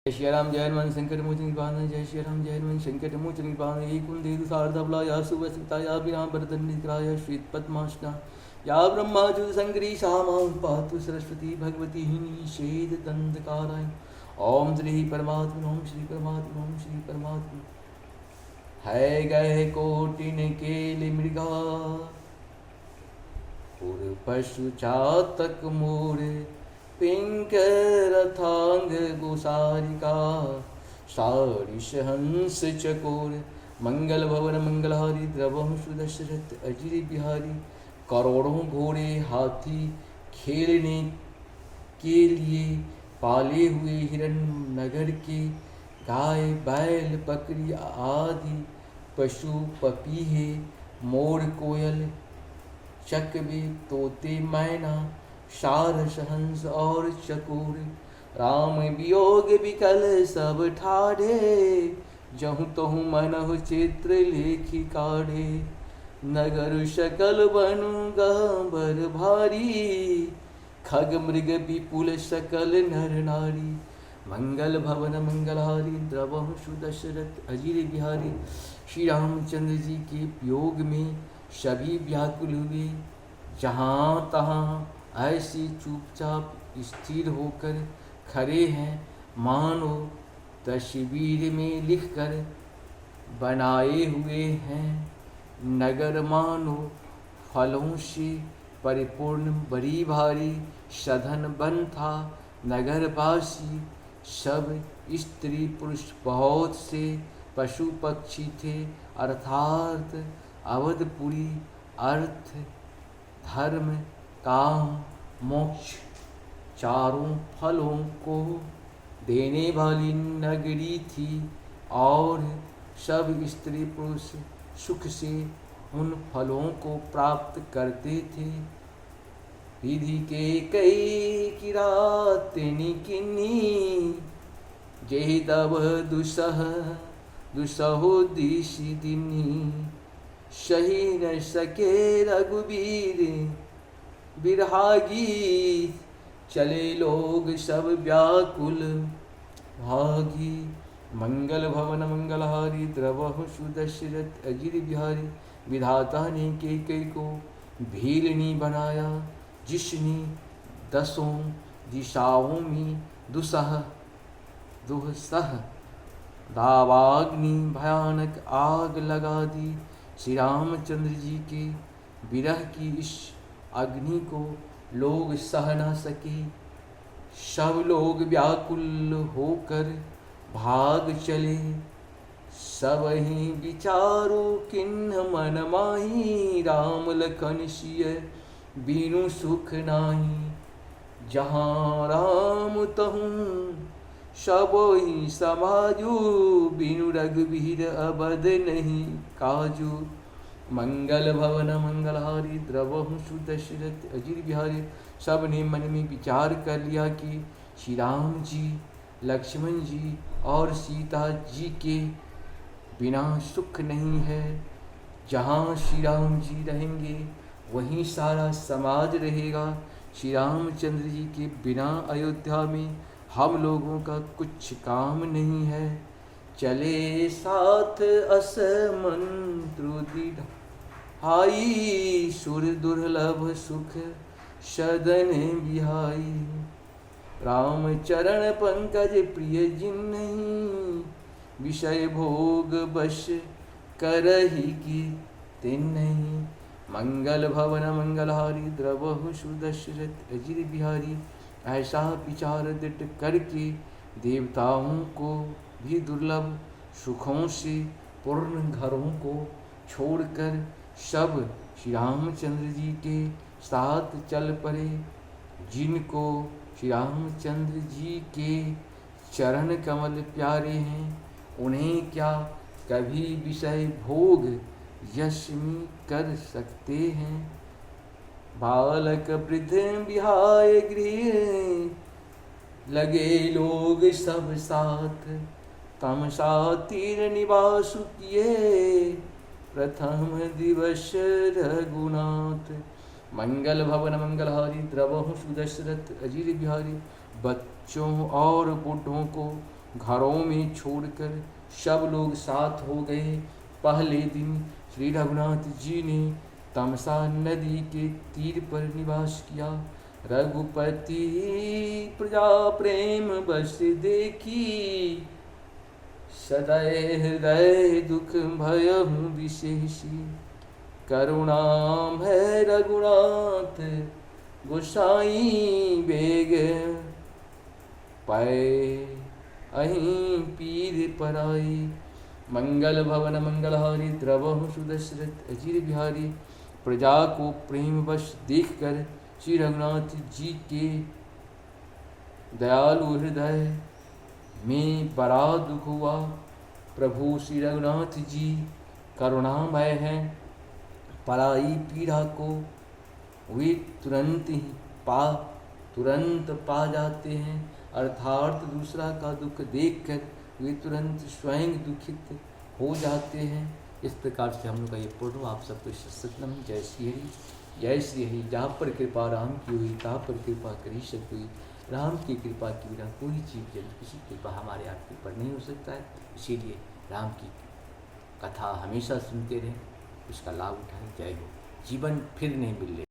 जय श्री राम जय हनुमान शंकर मोचन निपान जय श्री राम जय हनुमान शंकर मोचन निपान एक कुंदेदु शारदाबला या सुवसिता या विराम वरदन निद्राय श्वेत पद्मासना या ब्रह्माजुद संकरी सामां पातु सरस्वती भगवती निषेध दंडकाराय ओम श्री परमात्मा ओम श्री परमात्मा ओम श्री परमात्मा है गए कोटिन केल मृगा और पशु चातक मोर पिंक रथांग गोसारिका सारिष हंस चकोर मंगल भवन मंगलहारी द्रवम सुदशरथ अजिर बिहारी करोड़ों घोड़े हाथी खेलने के लिए पाले हुए हिरण नगर के गाय बैल बकरी आदि पशु पपीहे मोर कोयल चकवे तोते मैना सारस हंस और चकोर राम वियोग विकल सब ठाढ़े जहु तहु मनहु चित्र लेखी काढ़े नगर सकल बनु गहबर भारी खग मृग विपुल सकल नर नारी मंगल भवन मंगलहारी द्रवहु सुदशरथ अजिर बिहारी। श्री रामचंद्र जी के वियोग में सभी व्याकुल हुए। जहाँ तहाँ ऐसे चुपचाप स्थिर होकर खड़े हैं मानो तस्वीर में लिखकर बनाए हुए हैं। नगर मानो फलों से परिपूर्ण बड़ी भारी सघन वन था। नगरवासी सब स्त्री पुरुष बहुत से पशु पक्षी थे अर्थात अवधपुरी अर्थ धर्म काम मोक्ष चारों फलों को देने वाली नगरी थी और सब स्त्री पुरुष सुख से उन फलों को प्राप्त करते थे। विधि के कई किरातनी किन्नी जेहि तब दुसहो दिशि दिनी सही न सके रघुबीर बिरहागी चले लोग सब व्याकुल भागी। मंगल भवन मंगलहारी द्रवहु सुदशरथ अजिर बिहारी विधाता ने कई को भीलनी बनाया जिसने दसों दिशाओं में दुसह दावाग्नि भयानक आग लगा दी। श्री रामचंद्र जी के विरह की इस अग्नि को लोग सह न सके। सब लोग व्याकुल होकर भाग चले। सब ही विचारो किन्ह मन माही राम लखन सिय बिनु सुख नाही। जहाँ राम तहु सब ही समाजू बिनु रघुबीर अबद नहीं काजू। मंगल भवन मंगलहारी द्रवहु सुदशरथ अजिर बिहारी। सब ने मन में विचार कर लिया कि श्री राम जी लक्ष्मण जी और सीता जी के बिना सुख नहीं है। जहाँ श्री राम जी रहेंगे वहीं सारा समाज रहेगा। श्री रामचंद्र जी के बिना अयोध्या में हम लोगों का कुछ काम नहीं है। चले साथ अस मंत्रु हाई सुर दुर्लभ सुख सदन बिहाई। राम चरण पंकज प्रिय जिन्हीं विषय भोग बश करही की तिन्हीं। मंगल भवन मंगलहारी द्रवहु सुदशरथ अजिर बिहारी। ऐसा विचार दृढ़ करके देवताओं को भी दुर्लभ सुखों से पूर्ण घरों को छोड़कर सब श्री रामचंद्र जी के साथ चल पड़े। जिनको श्री रामचंद्र जी के चरण कमल प्यारे हैं उन्हें क्या कभी विषय भोग यश में कर सकते हैं। बालक वृद्ध बिहाय गृह लगे लोग सब साथ। तमसा तीर निवास किए प्रथम दिवस रघुनाथ। मंगल भवन मंगलहारी द्रवहु सुदशरथ अजिर बिहारी। बच्चों और बूढ़ों को घरों में छोड़कर सब लोग साथ हो गए। पहले दिन श्री रघुनाथ जी ने तमसा नदी के तीर पर निवास किया। रघुपति प्रजा प्रेम बस देखी, सदैव हृदय दुख भयहु विशेषी। करुणाम है रघुनाथ गोसाई बेग, पाए अहीं पीर पराई। मंगल भवन मंगलहारी, द्रवहु सुदशरथ अजीर बिहारी। प्रजा को प्रेम वश देखकर श्री रघुनाथ जी के दयालु हृदय में बड़ा दुख हुआ। प्रभु श्री रघुनाथ जी करुणामय हैं, पराई पीड़ा को वे तुरंत पा जाते हैं, अर्थात दूसरा का दुख देखकर वे तुरंत स्वयं दुखित हो जाते हैं। इस प्रकार से हम लोग का ये पूर्ण आप सबको सतनम। जय श्री हरि, जय श्री हरि। जहाँ पर कृपा राम की हुई तहाँ पर कृपा करी सक हुई। राम की कृपा के बिना कोई जीव जंतु किसी कृपा हमारे आपके ऊपर नहीं हो सकता है। इसीलिए राम की कथा हमेशा सुनते रहें, उसका लाभ उठाएं। जय हो। जीवन फिर नहीं मिले।